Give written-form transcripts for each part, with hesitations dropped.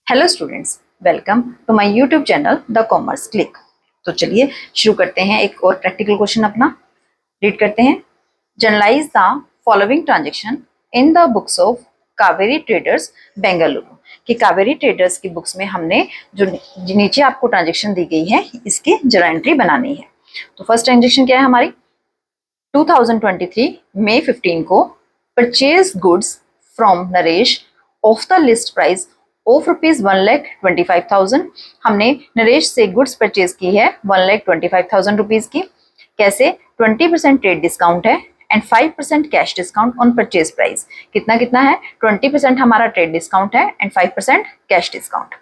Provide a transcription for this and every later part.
Hello students, welcome to my YouTube channel the commerce click. तो चलिए शुरू करते हैं। एक और प्रैक्टिकल क्वेश्चन अपना रीड करते हैं। Journalize the following transaction in the books of Kaveri Traders Bengaluru. कि कावेरी ट्रेडर्स की बुक्स में हमने जो नीचे आपको ट्रांजेक्शन दी गई है इसकी जरा एंट्री बनानी है। तो फर्स्ट ट्रांजेक्शन क्या है हमारी, 2023 मई 15 को purchase goods from Naresh of the list price of ₹1,25,000। हमने नरेश से गुड्स परचेज की है 1,25,000 रुपीज की। कैसे? 20% ट्रेड डिस्काउंट है and 5% cash discount on purchase price. कितना कितना है? 20% हमारा ट्रेड डिस्काउंट है and 5% cash discount.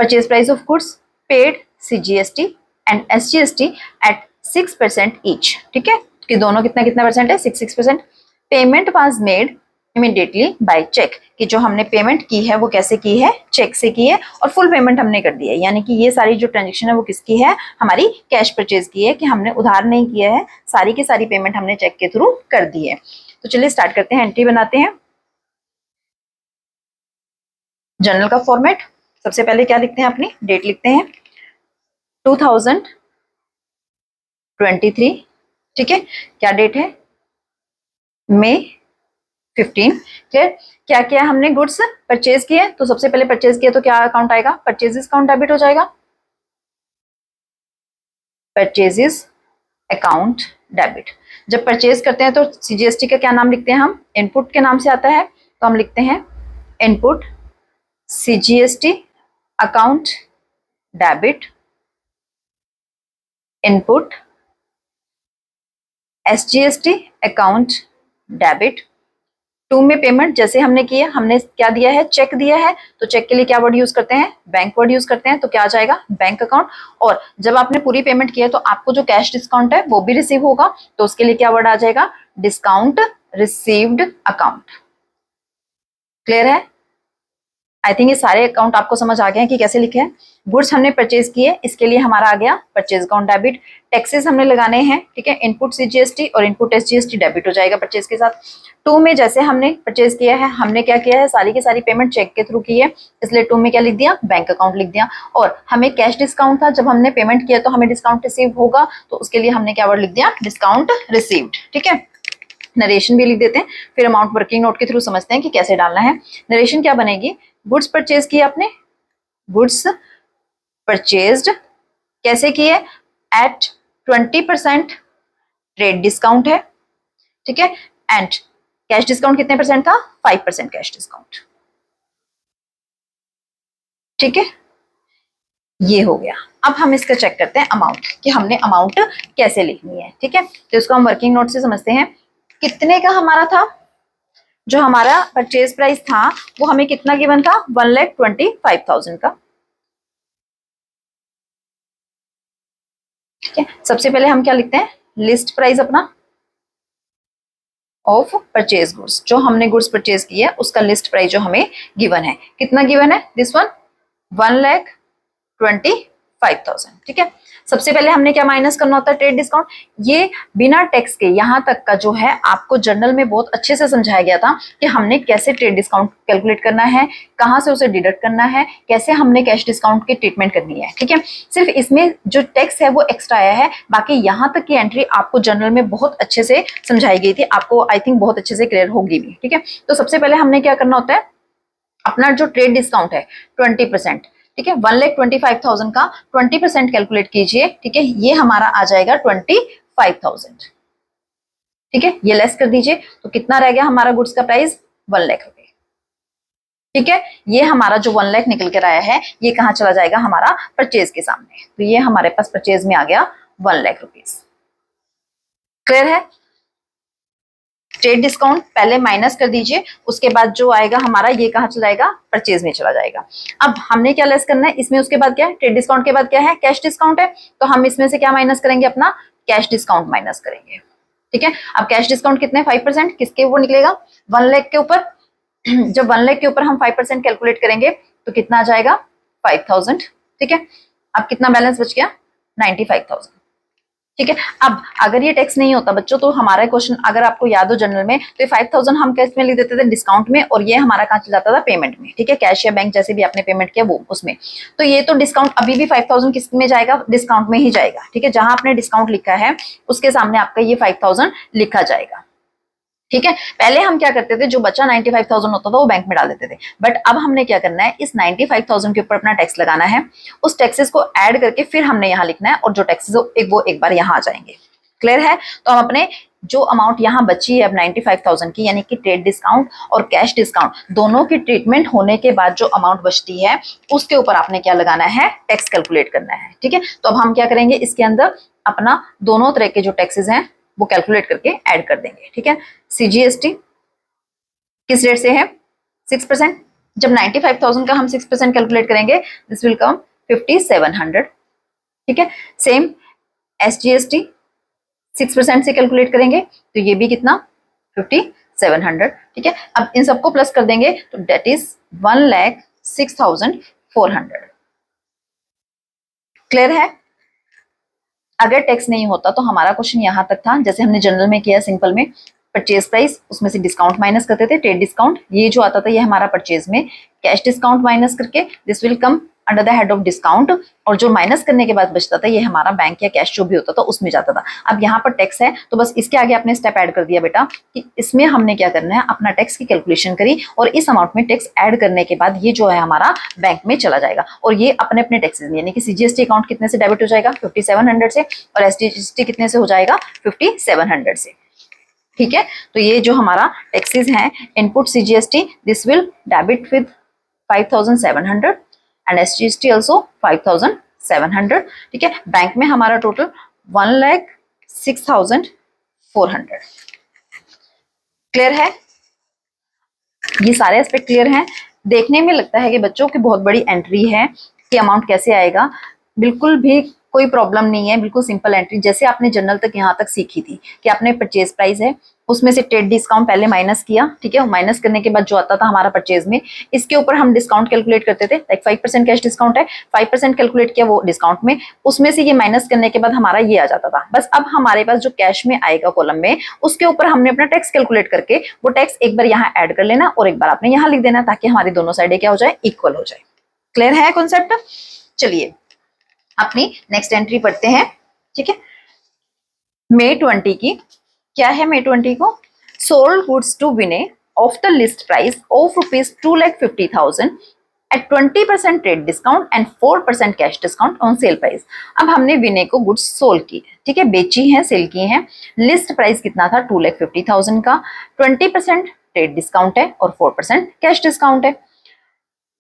Purchase price of goods paid CGST and SGST at 6% each. ठीक है, कि दोनों कितना कितना परसेंट है? 6%। Payment was made immediately by cheque, कि जो हमने पेमेंट की है वो कैसे की है? चेक से की है और फुल पेमेंट हमने कर दी है। यानी कि ये सारी जो ट्रांजेक्शन है वो किसकी है? हमारी कैश परचेज की है, कि हमने उधार नहीं किया है, सारी की सारी पेमेंट हमने चेक के थ्रू कर दी है। तो चलिए स्टार्ट करते हैं, एंट्री बनाते हैं। जर्नल का फॉर्मेट, सबसे पहले क्या लिखते हैं? अपनी डेट लिखते हैं 2023। ठीक है, क्या डेट है? मई 15। क्लियर? क्या किया हमने? गुड्स परचेज किए, तो सबसे पहले परचेज किया तो क्या अकाउंट आएगा? परचेजेस अकाउंट डेबिट हो जाएगा। Purchases account debit. जब परचेज करते हैं तो CGST का क्या नाम लिखते हैं हम? इनपुट के नाम से आता है, तो हम लिखते हैं input CGST account debit, input SGST account debit. To में पेमेंट जैसे हमने किया, हमने क्या दिया है? चेक दिया है, तो चेक के लिए क्या वर्ड यूज करते हैं? बैंक वर्ड यूज करते हैं। तो क्या आ जाएगा? Bank account. और जब आपने पूरी पेमेंट की है तो आपको जो कैश डिस्काउंट है वो भी रिसीव होगा, तो उसके लिए क्या वर्ड आ जाएगा? Discount received account. क्लियर है? आई थिंक ये सारे अकाउंट आपको समझ आ गए हैं कि कैसे लिखे हैं। गुड्स हमने परचेज किए, इसके लिए हमारा आ गया परचेज अकाउंट डेबिट। टैक्सेस हमने लगाने हैं, ठीक है, इनपुट CGST और इनपुट SGST डेबिट हो जाएगा परचेज के साथ। टू में जैसे हमने परचेज किया है, हमने क्या किया है? सारी की सारी पेमेंट चेक के थ्रू की है, इसलिए टू में क्या लिख दिया? बैंक अकाउंट लिख दिया। और हमें कैश डिस्काउंट था, जब हमने पेमेंट किया तो हमें डिस्काउंट रिसीव होगा, तो उसके लिए हमने क्या वर्ड लिख दिया? Discount received. ठीक है, नरेशन भी लिख देते हैं, फिर अमाउंट वर्किंग नोट के थ्रू समझते हैं कि कैसे डालना है। नरेशन क्या बनेगी? गुड्स परचेज किया आपने, गुड्स परचेज्ड कैसे किए? एट 20% ट्रेड डिस्काउंट है, ठीक है, एंड कैश डिस्काउंट कितने परसेंट था? 5% कैश डिस्काउंट। ठीक है, ये हो गया। अब हम इसका चेक करते हैं अमाउंट, कि हमने अमाउंट कैसे लिखनी है। ठीक है, तो इसको हम वर्किंग नोट से समझते हैं। कितने का हमारा था? जो हमारा परचेज प्राइस था वो हमें कितना गिवन था? 1,25,000 का। ठीक है, सबसे पहले हम क्या लिखते हैं? लिस्ट प्राइस अपना ऑफ परचेज गुड्स, जो हमने गुड्स परचेज की है उसका लिस्ट प्राइस जो हमें गिवन है, कितना गिवन है? This one 1,25,000। ठीक है, सबसे पहले हमने क्या माइनस करना होता है? Trade discount. ये बिना टैक्स के यहाँ तक का जो है आपको जर्नल में बहुत अच्छे से समझाया गया था कि हमने कैसे ट्रेड डिस्काउंट कैलकुलेट करना है, कहाँ से उसे डिडक्ट करना है, कैसे हमने कैश डिस्काउंट की ट्रीटमेंट करनी है। ठीक है, सिर्फ इसमें जो टैक्स है वो एक्स्ट्रा आया है, बाकी यहाँ तक की एंट्री आपको जर्नल में बहुत अच्छे से समझाई गई थी, आपको आई थिंक बहुत अच्छे से क्लियर होगी भी। ठीक है, तो सबसे पहले हमने क्या करना होता है? अपना जो ट्रेड डिस्काउंट है 20%, ठीक है, 1,25,000 का 20% कैलकुलेट कीजिए। ठीक है, ये हमारा आ जाएगा 25,000। ठीक है, ये लेस कर दीजिए, तो कितना रह गया हमारा गुड्स का प्राइस? 1 लाख रुपए। ठीक है, ये हमारा जो 1 लाख निकल कर आया है ये कहाँ चला जाएगा? हमारा परचेज के सामने। तो ये हमारे पास परचेज में आ गया 1 लाख रुपीज। क्लियर है? ट्रेड डिस्काउंट पहले माइनस कर दीजिए, उसके बाद जो आएगा हमारा ये कहाँ चला जाएगा? परचेज में चला जाएगा। अब हमने क्या लेस करना है इसमें? उसके बाद क्या है? ट्रेड डिस्काउंट के बाद क्या है? कैश डिस्काउंट है, तो हम इसमें से क्या माइनस करेंगे? अपना कैश डिस्काउंट माइनस करेंगे। ठीक है, अब कैश डिस्काउंट कितने? 5%। किसके ऊपर निकलेगा? 1 लाख के ऊपर। जब 1 लाख के ऊपर हम 5% कैलकुलेट करेंगे तो कितना आ जाएगा? 5,000। ठीक है, अब कितना बैलेंस बच गया? 95,000। ठीक है। अब अगर ये टैक्स नहीं होता बच्चों, तो हमारा क्वेश्चन अगर आपको याद हो जनरल में, तो ये 5000 हम कैश में लिख देते थे डिस्काउंट में, और ये हमारा कहाँ चल जाता था पेमेंट में। ठीक है, कैश या बैंक जैसे भी आपने पेमेंट किया वो उसमें। तो ये तो डिस्काउंट अभी भी 5000 किस में जाएगा, डिस्काउंट में ही जाएगा। ठीक है, जहां आपने डिस्काउंट लिखा है उसके सामने आपका ये 5000 लिखा जाएगा। ठीक है, पहले हम क्या करते थे, जो बच्चा 95,000 होता था वो बैंक में डाल देते थे, बट अब हमने क्या करना है, इस 95,000 के ऊपर अपना टैक्स लगाना है, उस टैक्सेस को ऐड करके फिर हमने यहाँ लिखना है, और जो टैक्सेस वो एक बार यहाँ आ जाएंगे। क्लियर है? तो हम अपने जो अमाउंट यहाँ बची है अब 95,000 की, यानी कि ट्रेड डिस्काउंट और कैश डिस्काउंट दोनों की ट्रीटमेंट होने के बाद जो अमाउंट बचती है उसके ऊपर आपने क्या लगाना है, टैक्स कैलकुलेट करना है। ठीक है, तो अब हम क्या करेंगे, इसके अंदर अपना दोनों तरह के जो टैक्सेस हैं वो कैलकुलेट करके ऐड कर देंगे। ठीक है, सीजीएसटी किस रेट से है, 6%। जब 95,000 का हम 6% कैलकुलेट करेंगे, दिस विल कम 5700। ठीक है, सेम एसजीएसटी 6% से कैलकुलेट करेंगे तो ये भी कितना, 5700। ठीक है, अब इन सबको प्लस कर देंगे तो डेट इज 1,06,400। क्लियर है? अगर टैक्स नहीं होता तो हमारा क्वेश्चन यहां तक था, जैसे हमने जनरल में किया सिंपल में, परचेज प्राइस उसमें से डिस्काउंट माइनस करते थे, ट्रेड डिस्काउंट ये जो आता था ये हमारा परचेज में, कैश डिस्काउंट माइनस करके this will come under the head of discount, और जो माइनस करने के बाद बचता था ये हमारा बैंक या कैश जो भी होता था उसमें जाता था। अब यहाँ पर टैक्स है तो बस इसके आगे आपने स्टेप ऐड कर दिया बेटा, कि इसमें हमने क्या करना है, अपना टैक्स की कैलकुलेशन करी, और इस अमाउंट में टैक्स ऐड करने के बाद ये जो है हमारा बैंक में चला जाएगा, और ये अपने अपने टैक्सेस में, यानी कि सीजीएसटी अकाउंट कितने से डेबिट हो जाएगा, 5700 से, और एसजीएसटी कितने से हो जाएगा, 5700 से। ठीक है, तो ये जो हमारा टैक्सेस हैं, input CGST this will debit with 5700 and SGST also 5700। ठीक है, बैंक में हमारा टोटल 1,06,400। क्लियर है? ये सारे एस्पेक्ट क्लियर हैं। देखने में लगता है कि बच्चों की बहुत बड़ी एंट्री है कि अमाउंट कैसे आएगा, बिल्कुल भी कोई प्रॉब्लम नहीं है, बिल्कुल सिंपल एंट्री, जैसे आपने जनरल तक यहाँ तक सीखी थी कि आपने परचेज प्राइस है उसमें से ट्रेड डिस्काउंट पहले माइनस किया। ठीक है, माइनस करने के बाद जो आता था हमारा परचेज में, इसके ऊपर हम डिस्काउंट कैलकुलेट करते थे, लाइक 5% कैश डिस्काउंट है, 5% कैलकुलेट किया वो डिस्काउंट में, उसमें से ये माइनस करने के बाद हमारा ये आ जाता था। बस अब हमारे पास जो कैश में आएगा कॉलम में, उसके ऊपर हमने अपना टैक्स कैलकुलेट करके वो टैक्स एक बार यहाँ ऐड कर लेना और एक बार आपने यहाँ लिख देना, ताकि हमारी दोनों साइडें क्या हो जाए, इक्वल हो जाए। क्लियर है कॉन्सेप्ट? चलिए अपनी नेक्स्ट एंट्री पढ़ते हैं। ठीक है, May 20 की क्या है, May 20 को, sold goods to Vinay of the list price of ₹2,50,000 at 20% trade discount and 4% cash discount on sale price. अब हमने विनय को गुड्स सोल्ड की है, ठीक है, बेची है, सेल की है, लिस्ट प्राइस कितना था, 2,50,000 का, 20% ट्रेड डिस्काउंट है और 4% कैश डिस्काउंट है।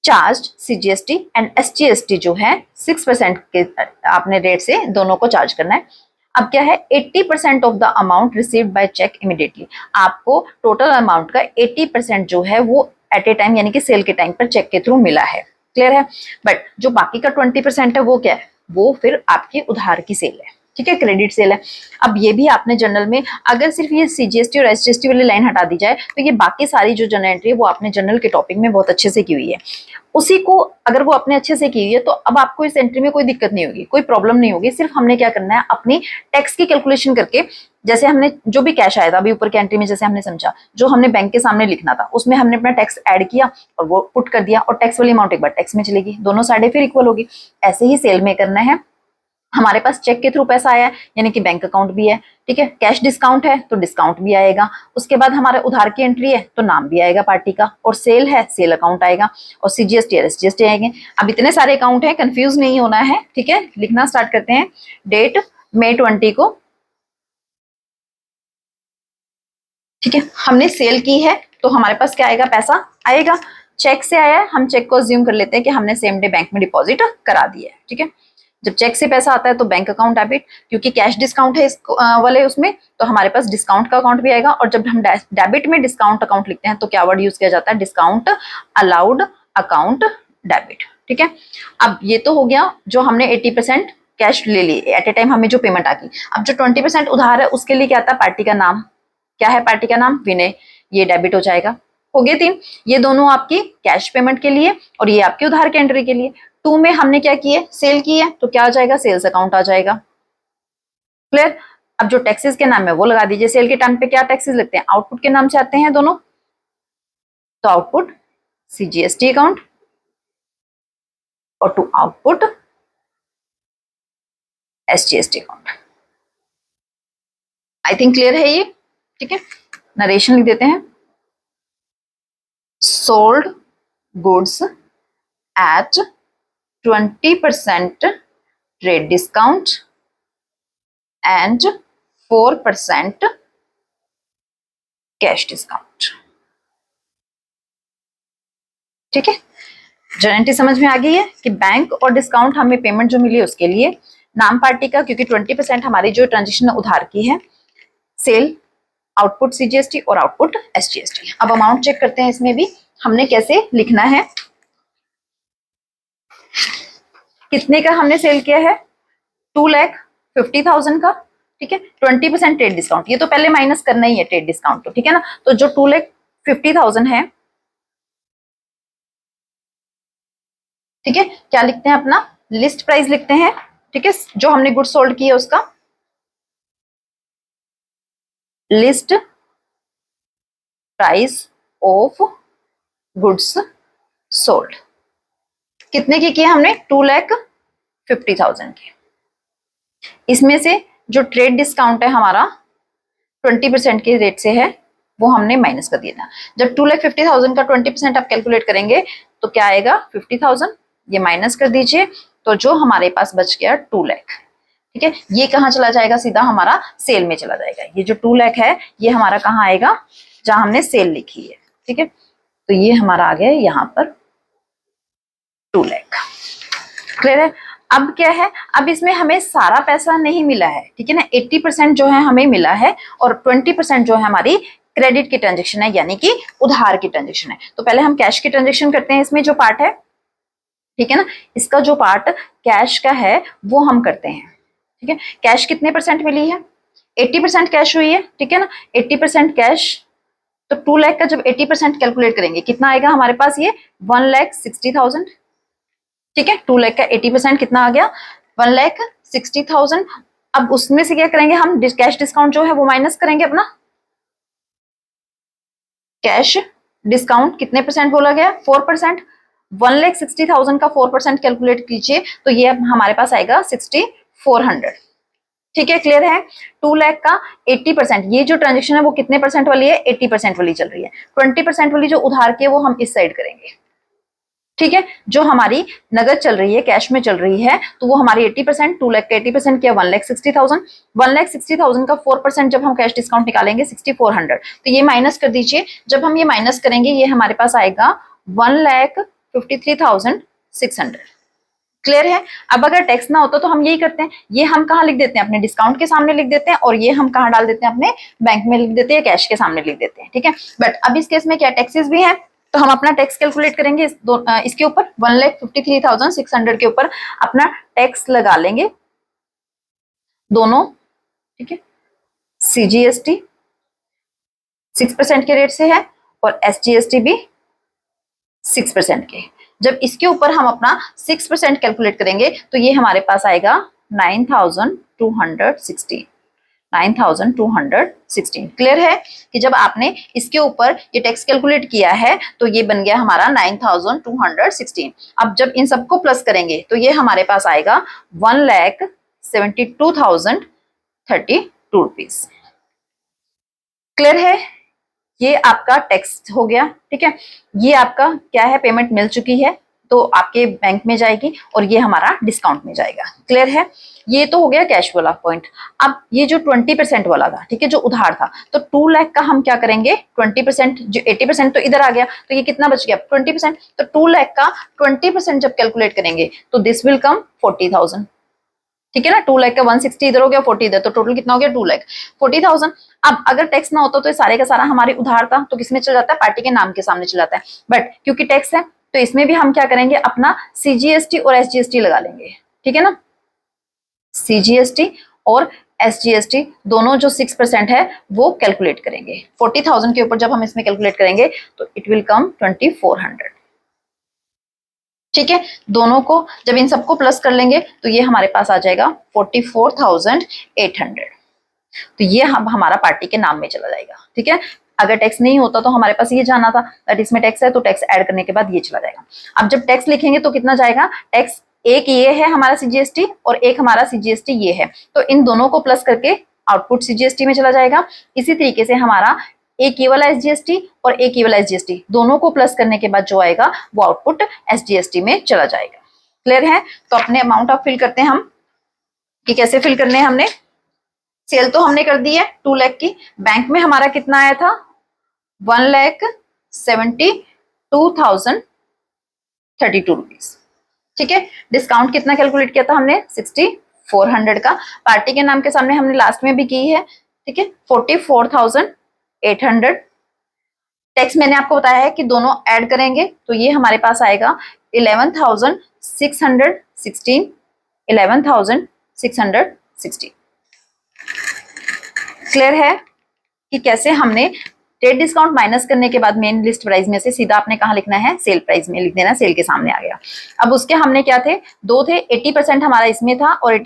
चार्ज सीजीएसटी एंड एसजीएसटी जो है 6% के आपने रेट से दोनों को चार्ज करना है। अब क्या है, 80% of the amount received by cheque immediately, आपको टोटल अमाउंट का 80% जो है वो एट ए टाइम, यानी कि सेल के टाइम पर चेक के थ्रू मिला है। क्लियर है? बट जो बाकी का 20% है वो क्या है, वो फिर आपकी उधार की सेल है। ठीक है, क्रेडिट सेल है। अब ये भी आपने जनरल में, अगर सिर्फ ये सीजीएसटी और एसजीएसटी वाली लाइन हटा दी जाए तो ये बाकी सारी जो जनरल एंट्री है वो आपने जनरल के टॉपिक में बहुत अच्छे से की हुई है, उसी को अगर वो अपने अच्छे से की हुई है तो अब आपको इस एंट्री में कोई दिक्कत नहीं होगी, कोई प्रॉब्लम नहीं होगी। सिर्फ हमने क्या करना है, अपनी टैक्स की कैलकुलेशन करके, जैसे हमने जो भी कैश आया था अभी ऊपर की एंट्री में, जैसे हमने समझा, जो हमने बैंक के सामने लिखना था उसमें हमने अपना टैक्स ऐड किया और वो पुट कर दिया, और टैक्स वाली अमाउंट एक बार टैक्स में चलेगी, दोनों साइडें फिर इक्वल होगी। ऐसे ही सेल में करना है, हमारे पास चेक के थ्रू पैसा आया है यानी कि बैंक अकाउंट भी है, ठीक है, कैश डिस्काउंट है तो डिस्काउंट भी आएगा, उसके बाद हमारे उधार की एंट्री है तो नाम भी आएगा पार्टी का, और सेल है सेल अकाउंट आएगा, और सीजीएसटी और एसजीएसटी आएंगे। अब इतने सारे अकाउंट है, कंफ्यूज नहीं होना है। ठीक है, लिखना स्टार्ट करते हैं। डेट May 20 को, ठीक है, हमने सेल की है तो हमारे पास क्या आएगा, पैसा आएगा, चेक से आया है, हम चेक को अज्यूम कर लेते हैं कि हमने सेम डे बैंक में डिपॉजिट करा दिया है। ठीक है, जब चेक से पैसा आता है तो बैंक अकाउंट डेबिट, क्योंकि कैश डिस्काउंट है इस वाले उसमें, तो हमारे पास डिस्काउंट का अकाउंट भी आएगा, और जब हम डेबिट में डिस्काउंट अकाउंट लिखते हैं तो क्या वर्ड यूज किया जाता है, डिस्काउंट अलाउड अकाउंट डेबिट। ठीक है, अब ये तो हो गया जो हमने 80% कैश ले ली एट ए टाइम, हमें जो पेमेंट आ गई। अब जो 20% उधार है उसके लिए क्या आता है, पार्टी का नाम, क्या है पार्टी का नाम, विनय, ये डेबिट हो जाएगा। हो गए 3, ये दोनों आपकी कैश पेमेंट के लिए और ये आपके उधार के एंट्री के लिए। 2 में हमने क्या किए, सेल की है तो क्या आ जाएगा, सेल्स अकाउंट आ जाएगा। क्लियर। अब जो टैक्सेस के नाम है वो लगा दीजिए। सेल के टाइम पे क्या टैक्सेस लगते हैं, आउटपुट के नाम से आते हैं दोनों, तो आउटपुट सीजीएसटी अकाउंट और to output SGST account. I think clear है ये, ठीक है। नरेशन लिख देते हैं, sold goods at 20% trade discount and 4% cash discount, ठीक है। जनरलिटी समझ में आ गई है कि बैंक और डिस्काउंट हमें पेमेंट जो मिली है उसके लिए, नाम पार्टी का क्योंकि 20% हमारी जो ट्रांजेक्शन उधार की है, सेल, आउटपुट सीजीएसटी और आउटपुट एसजीएसटी। अब अमाउंट चेक करते हैं, इसमें भी हमने कैसे लिखना है। कितने का हमने सेल किया है, 2,50,000 का, ठीक है। 20% ट्रेड डिस्काउंट, ये तो पहले माइनस करना ही है ट्रेड डिस्काउंट तो, ठीक है ना। तो जो 2,50,000 है, ठीक है, क्या लिखते हैं अपना लिस्ट प्राइस लिखते हैं, ठीक है। जो हमने गुड्स सोल्ड की है उसका list price of goods sold कितने की किया हमने, 2,50,000 की। इसमें से जो ट्रेड डिस्काउंट है हमारा 20% के रेट से है वो हमने माइनस कर दिया था। जब 2,50,000 का 20% आप कैलकुलेट करेंगे तो क्या आएगा, 50,000, ये माइनस कर दीजिए तो जो हमारे पास बच गया 2 लाख, ठीक है। ये कहाँ चला जाएगा, सीधा हमारा सेल में चला जाएगा। ये जो 2 लाख है ये हमारा कहाँ आएगा, जहां हमने सेल लिखी है, ठीक है। तो ये हमारा आ गया यहाँ पर 2 लाख। क्लियर है। अब क्या है, अब इसमें हमें सारा पैसा नहीं मिला है, ठीक है ना। 80% जो है हमें मिला है और 20% जो है हमारी क्रेडिट की ट्रांजेक्शन है, यानी कि उधार की ट्रांजेक्शन है। तो पहले हम कैश की ट्रांजेक्शन करते हैं, इसमें जो पार्ट है, ठीक है ना। इसका जो पार्ट कैश का है वो हम करते हैं, ठीक है। कैश कितने परसेंट मिली है, 80% कैश हुई है, ठीक है ना। 80% कैश, तो 2 लाख का जब 80% कैलकुलेट करेंगे कितना आएगा हमारे पास, ये 1,60,000, ठीक है। 2 लाख का 80% कितना आ गया, 1,60,000। अब उसमें से क्या करेंगे हम, कैश डिस्काउंट जो है वो माइनस करेंगे अपना। कैश डिस्काउंट कितने परसेंट बोला गया, 4%। 1,60,000 का 4% कैलकुलेट कीजिए तो ये अब हमारे पास आएगा 6,400, ठीक है। क्लियर है। 2 लाख का 80%, ये जो ट्रांजेक्शन है वो कितने परसेंट वाली है, 80% वाली चल रही है। 20% वाली जो उधार की है वो हम इस साइड करेंगे, ठीक है। जो हमारी नगद चल रही है, कैश में चल रही है, तो वो हमारी 80%, 2 लाख का 80% किया 1,60,000। 1,60,000 का 4% जब हम कैश डिस्काउंट निकालेंगे 6,400, तो ये माइनस कर दीजिए। जब हम ये माइनस करेंगे ये हमारे पास आएगा 1,53,600। क्लियर है। अब अगर टैक्स ना होता तो हम यही करते हैं, ये हम कहाँ लिख देते हैं, अपने डिस्काउंट के सामने लिख देते हैं, और ये हम कहाँ डाल देते हैं, अपने बैंक में लिख देते हैं, कैश के सामने लिख देते हैं, ठीक है। बट अब इस केस में क्या टैक्सेस भी है, तो हम अपना टैक्स कैलकुलेट करेंगे इसके ऊपर 1,53,600 के ऊपर अपना टैक्स लगा लेंगे दोनों, ठीक है। सीजीएसटी 6% के रेट से है और एसजीएसटी भी 6% के। जब इसके ऊपर हम अपना 6% कैलकुलेट करेंगे तो ये हमारे पास आएगा 9,216। 9,216। क्लियर है कि जब आपने इसके ऊपर ये टैक्स कैलकुलेट किया है तो ये बन गया हमारा 9,216। अब जब इन सबको प्लस करेंगे तो ये हमारे पास आएगा 1,72,032 रुपीज। क्लियर है। ये आपका टैक्स हो गया, ठीक है। ये आपका क्या है, पेमेंट मिल चुकी है तो आपके बैंक में जाएगी और ये हमारा डिस्काउंट में जाएगा। क्लियर है। ये तो हो गया कैश वाला पॉइंट। अब ये जो 20% वाला था, ठीक है, जो उधार था, तो 2 लाख का हम क्या करेंगे, 20%, जो 80% तो इधर आ गया तो ये कितना बच गया 20%। तो 2 लाख का 20% जब कैलकुलेट करेंगे तो दिस विल कम 40,000, ठीक है ना। 2 लाख का 160 इधर हो गया, 40 इधर, तो टोटल कितना हो गया 2,40,000। अब अगर टैक्स ना होता तो ये सारे का सारा हमारे उधार था तो किसमें चल जाता है, पार्टी के नाम के सामने चल जाता है। बट क्योंकि टैक्स है तो इसमें भी हम क्या करेंगे, अपना सीजीएसटी और एसजीएसटी लगा लेंगे, ठीक है ना। सीजीएसटी और एसजीएसटी दोनों जो 6% है वो कैलकुलेट करेंगे। 40,000 के ऊपर जब हम इसमें कैलकुलेट करेंगे तो इट विल कम 2,400। ठीक है, दोनों को जब इन सबको प्लस कर लेंगे तो ये हमारे पास आ जाएगा 44,800। तो ये हम हमारा पार्टी के नाम में चला जाएगा। ठीक है, अगर टैक्स नहीं होता तो हमारे पास ये जाना था दैट इसमें टैक्स है, तो टैक्स ऐड करने के बाद ये चला जाएगा। अब जब टैक्स लिखेंगे तो कितना जाएगा टैक्स, एक ये है हमारा सीजीएसटी और एक हमारा सीजीएसटी ये है, तो इन दोनों को प्लस करके आउटपुट सीजीएसटी में चला जाएगा। इसी तरीके से हमारा एक ये वाला एसजीएसटी और एक ये वाला एसजीएसटी दोनों को प्लस करने के बाद जो आएगा वो आउटपुट एसजीएसटी में चला जाएगा। क्लियर है? तो अपने अमाउंट ऑफ फिल करते हैं हम कि कैसे फिल करने हैं। हमने सेल तो हमने कर दी है 2 लाख की, बैंक में हमारा कितना आया था 1,72,032 रुपीज। ठीक है, डिस्काउंट कितना कैलकुलेट किया था हमने 6,400 का, पार्टी के नाम के सामने हमने लास्ट में भी की है। ठीक है, 44,800। टैक्स मैंने आपको बताया है कि दोनों ऐड करेंगे तो ये हमारे पास आएगा 11,616, 11,616। क्लियर है कि कैसे हमने ट्रेड डिस्काउंट माइनस करने के बाद मेन लिस्ट प्राइस में से सीधा आपने कहाँ लिखना है सेल प्राइस में लिख देना, सेल के सामने आ गया। अब उसके हमने क्या थे, दो थे, 80% हमारा इसमें था और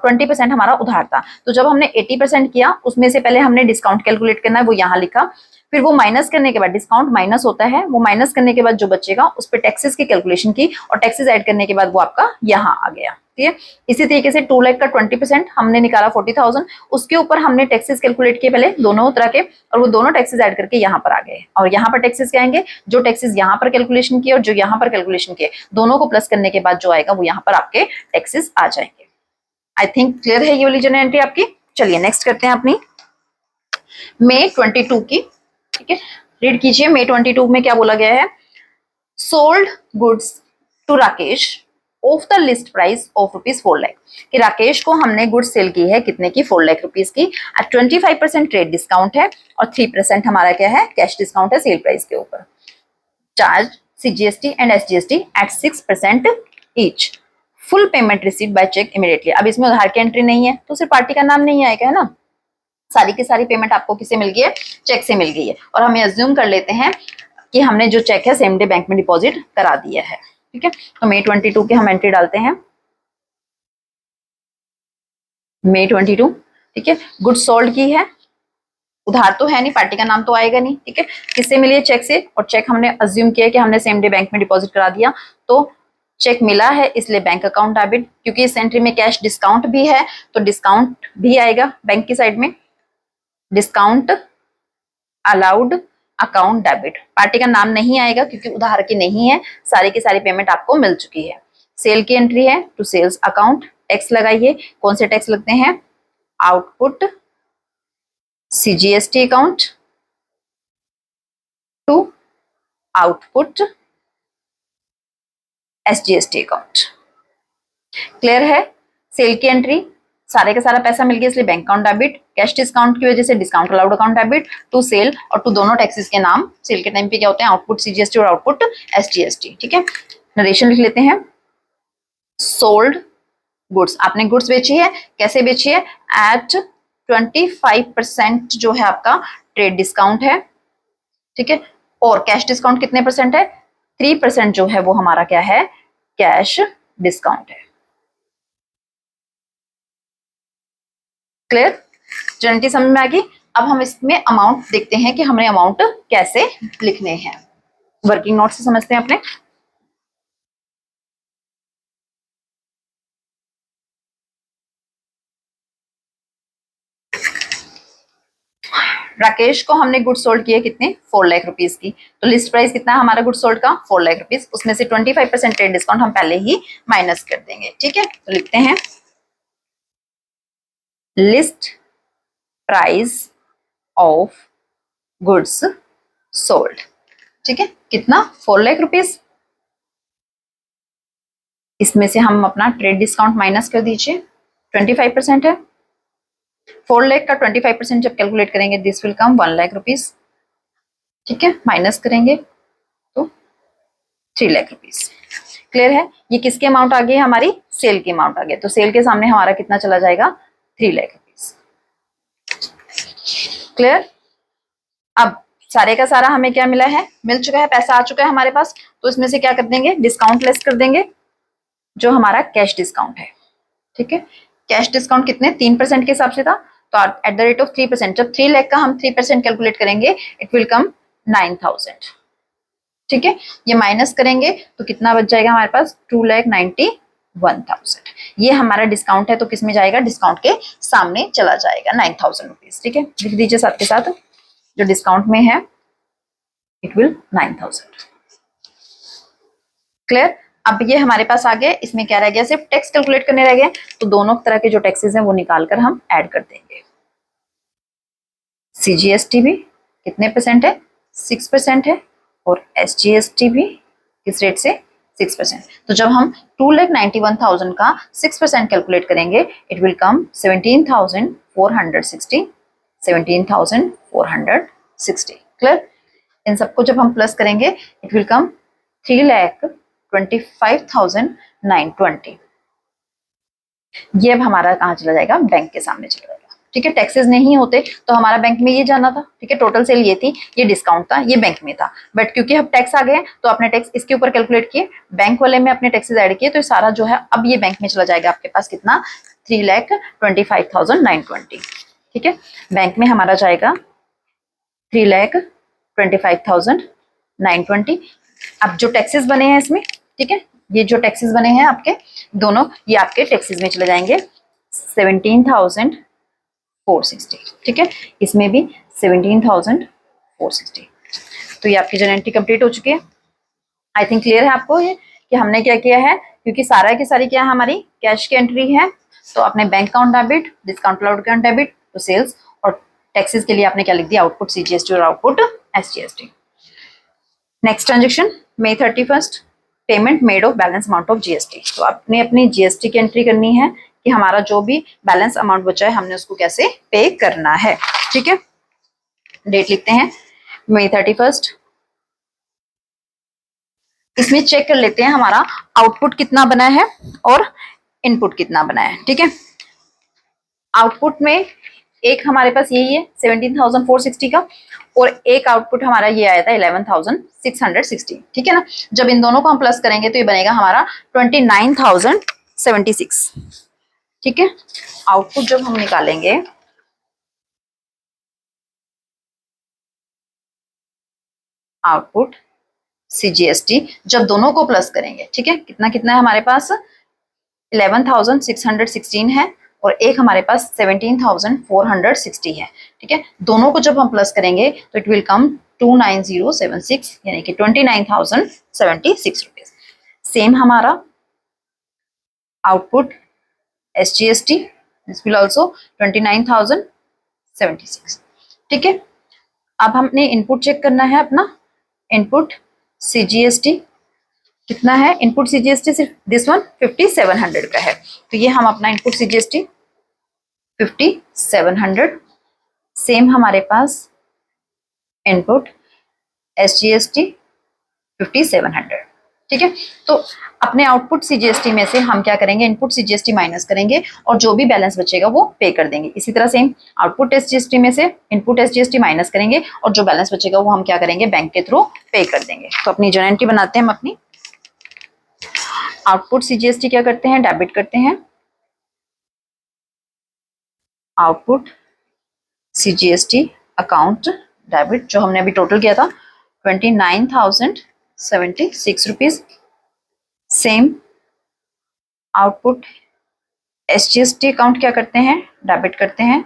20% हमारा उधार था। तो जब हमने 80% किया उसमें से पहले हमने डिस्काउंट कैलकुलेट करना है, वो यहाँ लिखा, फिर वो माइनस करने के बाद डिस्काउंट माइनस होता है, वो माइनस करने के बाद जो बचेगा उस पर टैक्सेस की कैलकुलेशन की और टैक्सेस ऐड करने के बाद वो आपका यहाँ आ गया। ठीक है, इसी तरीके से 2 लाख का 20% हमने निकाला 40,000, उसके ऊपर हमने टैक्सेस कैलकुलेट किए पहले दोनों तरह के और वो दोनों टैक्सेस ऐड करके यहाँ पर आ गए। और यहाँ पर टैक्सेस क्या आएंगे, जो टैक्सेस यहाँ पर कैलकुलेशन किए और जो यहाँ पर कैलकुलेशन किए दोनों को प्लस करने के बाद जो आएगा वो यहाँ पर आपके टैक्सेस आ जाएंगे। आई थिंक क्लियर है ये वाली जर्नल एंट्री आपकी। चलिए नेक्स्ट करते हैं अपनी मई 22 की। ठीक है, रीड कीजिए मई 22 में क्या बोला गया है। Sold goods to Rakesh of the list price of ₹4 lakh, कि राकेश को हमने गुड्स सेल की है कितने की, 4 लाख रुपीज की। 25% ट्रेड डिस्काउंट है और 3% हमारा क्या है कैश डिस्काउंट है सेल प्राइस के ऊपर। Charge CGST and SGST at 6% each. Full payment receive by cheque immediately. अब इसमें उधार की एंट्री नहीं है तो सिर्फ पार्टी का नाम नहीं आएगा, है ना, सारी की सारी पेमेंट आपको किससे मिल गई है, चेक से मिल गई है। और हम अज्यूम कर लेते हैं कि हमने जो चेक है सेम डे बैंक में डिपॉजिट करा दिया है। ठीक है, तो मई 22 के हम एंट्री डालते हैं मई 22। ठीक है, गुड सोल्ड की है, उधार तो है नहीं, पार्टी का नाम तो आएगा नहीं। ठीक है, किससे मिली है, चेक से, और चेक हमने अज्यूम किया कि हमने सेम डे बैंक में डिपॉजिट करा दिया, तो चेक मिला है इसलिए बैंक अकाउंट डेबिट। क्योंकि इस एंट्री में कैश डिस्काउंट भी है तो डिस्काउंट भी आएगा बैंक की साइड में, discount allowed account debit. Party का नाम नहीं आएगा क्योंकि उधार की नहीं है, सारी की सारी पेमेंट आपको मिल चुकी है। सेल की एंट्री है टू सेल्स अकाउंट, टैक्स लगाइए, कौन से टैक्स लगते हैं, output CGST account to output SGST account. Clear है? सेल की एंट्री, सारे का सारा पैसा मिल गया इसलिए bank account debit, cash discount की वजह से discount allowed account debit, to sale, और टू दोनों टैक्सेस के नाम सेल के टाइम पे क्या होते हैं, आउटपुट सीजीएसटी और आउटपुट एसजीएसटी। ठीक है, नरेशन लिख लेते हैं। सोल्ड गुड्स, आपने गुड्स बेची है, कैसे बेची है, एट 25% जो है आपका ट्रेड डिस्काउंट है। ठीक है, और कैश डिस्काउंट कितने परसेंट है, 3% जो है वो हमारा क्या है, कैश डिस्काउंट है। क्लियर? जनरली समझ में आ गई। अब हम इसमें अमाउंट देखते हैं कि हमें अमाउंट कैसे लिखने हैं, वर्किंग नोट से समझते हैं अपने। राकेश को हमने गुड सोल्ड किए कितने, 4 लाख रुपीज की, तो लिस्ट प्राइस कितना है हमारा गुड सोल्ड का, 4 लाख रुपीज, उसमें से 25% ट्रेड डिस्काउंट हम पहले ही माइनस कर देंगे। ठीक है, तो लिखते हैं list price of goods sold. ठीक है, कितना, 4 लाख रुपीज, इसमें से हम अपना ट्रेड डिस्काउंट माइनस कर दीजिए, 25% है, 4 लाख का 25% जब कैलकुलेट करेंगे this will come 1 lakh rupees. ठीक है, माइनस करेंगे तो 3 लाख रुपीज। क्लियर है? ये किसके अमाउंट आ गई, हमारी सेल की अमाउंट आ गई, तो सेल के सामने हमारा कितना चला जाएगा, 3 लाख रुपीज। क्लियर? अब सारे का सारा हमें क्या मिला है, मिल चुका है, पैसा आ चुका है हमारे पास। तो इसमें से क्या कर देंगे, डिस्काउंट लेस कर देंगे, जो हमारा कैश डिस्काउंट है। ठीक है, कैश डिस्काउंट कितने, 3% के हिसाब से था, तो एट द रेट ऑफ 3%, जब 3 लाख का हम 3% कैलकुलेट करेंगे, इट विल कम 9000। ठीक है, ये माइनस करेंगे तो कितना बच जाएगा हमारे पास, 2,91,000। ये हमारा डिस्काउंट है, तो किस में जाएगा, डिस्काउंट के सामने चला जाएगा, 9,000 रुपीज। ठीक है, लिख दीजिए साथ के साथ, जो डिस्काउंट में है इट विल 9,000। क्लियर। अब ये हमारे पास आ गया, इसमें क्या रह गया, सिर्फ टैक्स कैलकुलेट करने रह गए, तो दोनों तरह के जो टैक्सेस हैं वो निकालकर हम ऐड कर देंगे। सीजीएसटी भी कितने परसेंट है, 6% है, और एसजीएसटी भी किस रेट से, 6%। तो जब हम 2,91,000 का 6% कैलकुलेट करेंगे, इट विल कम 17,460, 17,460। क्लियर। इन सबको जब हम प्लस करेंगे, इट विल कम 3,25,920। ये अब हमारा कहाँ चला जाएगा, बैंक के सामने चला जाएगा। ठीक है, टैक्सेस नहीं होते तो हमारा बैंक में ये जाना था। ठीक है, टोटल सेल ये थी, ये डिस्काउंट था, ये बैंक में था, बट क्योंकि अब टैक्स आ गए तो आपने टैक्स इसके ऊपर कैलकुलेट किए, बैंक वाले में अपने टैक्सेस ऐड किए, तो सारा जो है अब ये बैंक में चला जाएगा आपके पास कितना, 3,25,920। ठीक है, बैंक में हमारा जाएगा 3,25,920। अब जो टैक्सेस बने हैं इसमें, ठीक है, ये जो टैक्सेस बने हैं आपके दोनों, ये आपके टैक्सेस में चले जाएंगे, 17,460। ठीक है, इसमें भी 17,460। तो ये आपकी जर्नल एंट्री कंप्लीट हो चुकी है। आई थिंक क्लियर है आपको ये कि हमने क्या किया है, क्योंकि सारा की सारी क्या है, हमारी कैश की एंट्री है, तो अपने bank account debit, discount allowed account debit, तो सेल्स, और टैक्सेस के लिए आपने क्या लिख दिया, आउटपुट सीजीएसटी और output SGST. Next transaction, May 31, payment made of balance amount of GST. तो आपने अपनी जीएसटी की एंट्री करनी है कि हमारा जो भी बैलेंस अमाउंट बचा है हमने उसको कैसे पे करना है। ठीक है, डेट लिखते हैं May 31। इसमें चेक कर लेते हैं हमारा आउटपुट कितना बना है और इनपुट कितना बना है। ठीक है, आउटपुट में एक हमारे पास यही है 17,460 का, और एक आउटपुट हमारा ये आया था 11,660। ठीक है ना, जब इन दोनों को हम प्लस करेंगे तो ये बनेगा हमारा 29,076। ठीक है, आउटपुट जब हम निकालेंगे, आउटपुट सीजीएसटी जब दोनों को प्लस करेंगे, ठीक है, कितना कितना है हमारे पास, 11,616 है, और एक हमारे पास 17,460 है। ठीक है, दोनों को जब हम प्लस करेंगे तो इट विल कम 29,076, यानी कि 29,076 रुपीज। सेम हमारा output SGST, this will also 29,076। ठीक है, अब हमने इनपुट चेक करना है अपना, इनपुट सीजीएसटी कितना है, इनपुट सीजीएसटी सिर्फ दिस वन 5,700 का है, तो ये हम अपना इनपुट सीजीएसटी 5,700। सेम हमारे पास इनपुट एसजीएसटी 5,700। ठीक है, तो अपने आउटपुट सीजीएसटी में से हम क्या करेंगे, इनपुट सीजीएसटी माइनस करेंगे, और जो भी बैलेंस बचेगा वो पे कर देंगे। इसी तरह सेम आउटपुट एसजीएसटी में से इनपुट एसजीएसटी माइनस करेंगे, और जो बैलेंस बचेगा वो हम क्या करेंगे, बैंक के थ्रू पे कर देंगे। तो अपनी जर्नल एंट्री बनाते हैं हम अपनी। आउटपुट सीजीएसटी क्या करते हैं, डेबिट करते हैं, आउटपुट सीजीएसटी अकाउंट डेबिट, जो हमने अभी टोटल किया था 29,076 rupees. Same output SGST account क्या करते हैं, डेबिट करते हैं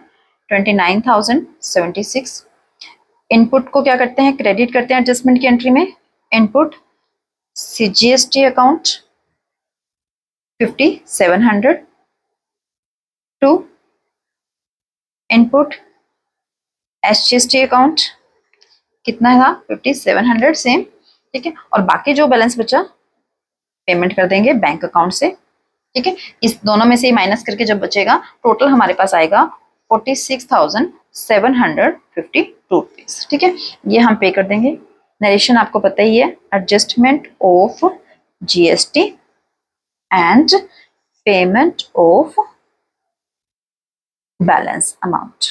29,076। इनपुट को क्या करते हैं, क्रेडिट करते हैं एडजस्टमेंट की एंट्री में, input CGST account 5,700 to input SGST account कितना था, 5,700 सेम। ठीक है, और बाकी जो बैलेंस बचा पेमेंट कर देंगे बैंक अकाउंट से। ठीक है, इस दोनों में से ही माइनस करके जब बचेगा, टोटल हमारे पास आएगा 46,752 रुपीज। ठीक है, ये हम पे कर देंगे। नरेशन आपको पता ही है, adjustment of GST and payment of balance amount.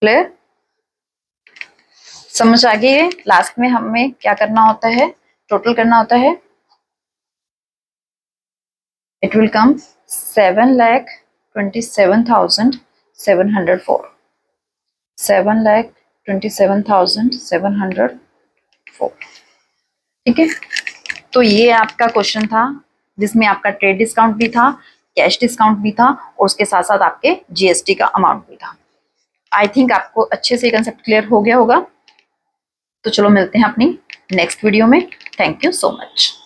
Clear? समझ आ गई है? लास्ट में हमें क्या करना होता है, टोटल करना होता है। It will come 7,27,704, 7,27,704। ठीक है, तो ये आपका क्वेश्चन था जिसमें आपका ट्रेड डिस्काउंट भी था, कैश डिस्काउंट भी था और उसके साथ साथ आपके जीएसटी का अमाउंट भी था। आई थिंक आपको अच्छे से कंसेप्ट क्लियर हो गया होगा। तो चलो मिलते हैं अपनी नेक्स्ट वीडियो में। Thank you so much.